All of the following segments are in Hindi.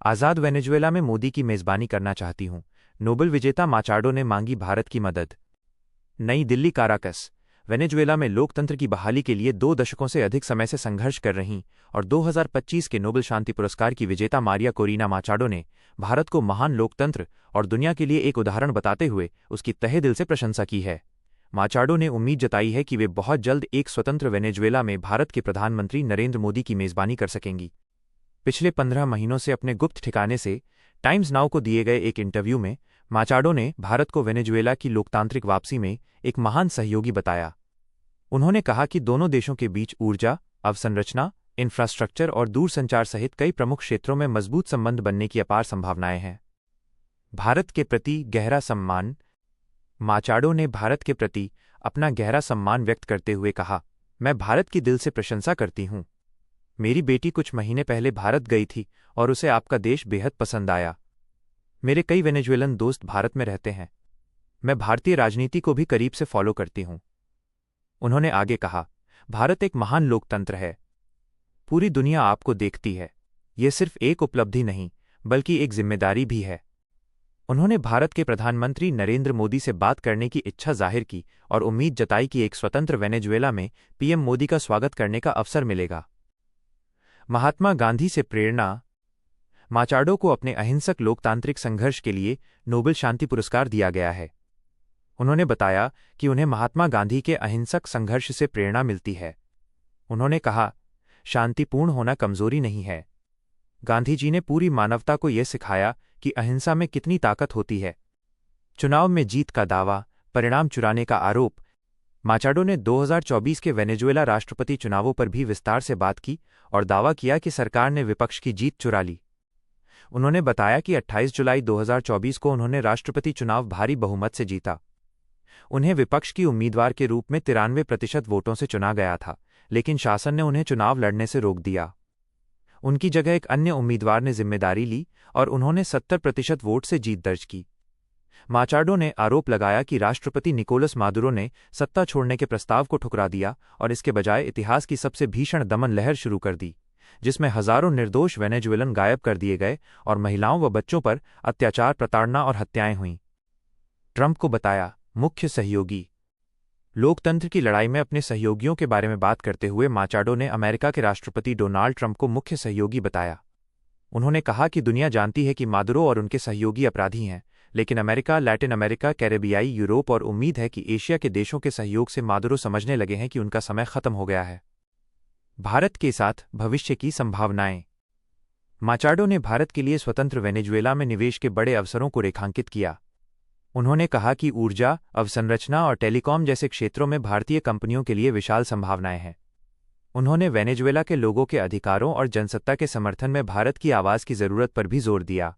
आज़ाद वेनेजुएला में मोदी की मेज़बानी करना चाहती हूं। नोबेल विजेता माचाडो ने मांगी भारत की मदद। नई दिल्ली काराकस। वेनेजुएला में लोकतंत्र की बहाली के लिए 2 दशकों से अधिक समय से संघर्ष कर रही और 2025 के नोबेल शांति पुरस्कार की विजेता मारिया कोरिना माचाडो ने भारत को महान लोकतंत्र और दुनिया के लिए एक उदाहरण बताते हुए उसकी तहे दिल से प्रशंसा की है। माचाडो ने उम्मीद जताई है कि वे बहुत जल्द एक स्वतंत्र वेनेजुएला में भारत के प्रधानमंत्री नरेंद्र मोदी की मेज़बानी कर सकेंगी। पिछले 15 महीनों से अपने गुप्त ठिकाने से टाइम्स नाउ को दिए गए एक इंटरव्यू में माचाडो ने भारत को वेनेजुएला की लोकतांत्रिक वापसी में एक महान सहयोगी बताया। उन्होंने कहा कि दोनों देशों के बीच ऊर्जा, अवसंरचना, इंफ्रास्ट्रक्चर और दूरसंचार सहित कई प्रमुख क्षेत्रों में मजबूत संबंध बनने की अपार संभावनाएं हैं। भारत के प्रति गहरा सम्मान। माचाडो ने भारत के प्रति अपना गहरा सम्मान व्यक्त करते हुए कहा, मैं भारत की दिल से प्रशंसा करती हूं। मेरी बेटी कुछ महीने पहले भारत गई थी और उसे आपका देश बेहद पसंद आया। मेरे कई वेनेजुएलन दोस्त भारत में रहते हैं। मैं भारतीय राजनीति को भी करीब से फॉलो करती हूं। उन्होंने आगे कहा, भारत एक महान लोकतंत्र है। पूरी दुनिया आपको देखती है। यह सिर्फ एक उपलब्धि नहीं, बल्कि एक जिम्मेदारी भी है। उन्होंने भारत के प्रधानमंत्री नरेंद्र मोदी से बात करने की इच्छा जाहिर की और उम्मीद जताई कि एक स्वतंत्र वेनेजुएला में पीएम मोदी का स्वागत करने का अवसर मिलेगा। महात्मा गांधी से प्रेरणा। माचाडो को अपने अहिंसक लोकतांत्रिक संघर्ष के लिए नोबेल शांति पुरस्कार दिया गया है। उन्होंने बताया कि उन्हें महात्मा गांधी के अहिंसक संघर्ष से प्रेरणा मिलती है। उन्होंने कहा, शांतिपूर्ण होना कमजोरी नहीं है। गांधी जी ने पूरी मानवता को यह सिखाया कि अहिंसा में कितनी ताकत होती है। चुनाव में जीत का दावा, परिणाम चुराने का आरोप। माचाडो ने 2024 के वेनेजुएला राष्ट्रपति चुनावों पर भी विस्तार से बात की और दावा किया कि सरकार ने विपक्ष की जीत चुरा ली। उन्होंने बताया कि 28 जुलाई 2024 को उन्होंने राष्ट्रपति चुनाव भारी बहुमत से जीता। उन्हें विपक्ष की उम्मीदवार के रूप में 93% वोटों से चुना गया था, लेकिन शासन ने उन्हें चुनाव लड़ने से रोक दिया। उनकी जगह एक अन्य उम्मीदवार ने जिम्मेदारी ली और उन्होंने 70% वोट से जीत दर्ज की। माचाडो ने आरोप लगाया कि राष्ट्रपति निकोलस मादुरो ने सत्ता छोड़ने के प्रस्ताव को ठुकरा दिया और इसके बजाय इतिहास की सबसे भीषण दमन लहर शुरू कर दी, जिसमें हजारों निर्दोष वेनेजुएलन गायब कर दिए गए और महिलाओं व बच्चों पर अत्याचार, प्रताड़ना और हत्याएं हुईं। ट्रंप को बताया मुख्य सहयोगी। लोकतंत्र की लड़ाई में अपने सहयोगियों के बारे में बात करते हुए माचाडो ने अमेरिका के राष्ट्रपति डोनाल्ड ट्रंप को मुख्य सहयोगी बताया। उन्होंने कहा कि दुनिया जानती है कि मादुरो और उनके सहयोगी अपराधी हैं, लेकिन अमेरिका, लैटिन अमेरिका, कैरेबियाई, यूरोप और उम्मीद है कि एशिया के देशों के सहयोग से मादुरो समझने लगे हैं कि उनका समय खत्म हो गया है। भारत के साथ भविष्य की संभावनाएं। माचाडो ने भारत के लिए स्वतंत्र वेनेजुएला में निवेश के बड़े अवसरों को रेखांकित किया। उन्होंने कहा कि ऊर्जा, अवसंरचना और टेलीकॉम जैसे क्षेत्रों में भारतीय कंपनियों के लिए विशाल संभावनाएं हैं। उन्होंने वेनेजुएला के लोगों के अधिकारों और जनसत्ता के समर्थन में भारत की आवाज की जरूरत पर भी जोर दिया।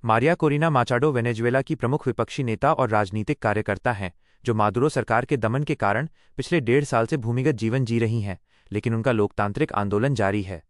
मारिया कोरिना माचाडो वेनेजुएला की प्रमुख विपक्षी नेता और राजनीतिक कार्यकर्ता हैं, जो मादुरो सरकार के दमन के कारण पिछले 1.5 साल से भूमिगत जीवन जी रही हैं, लेकिन उनका लोकतांत्रिक आंदोलन जारी है।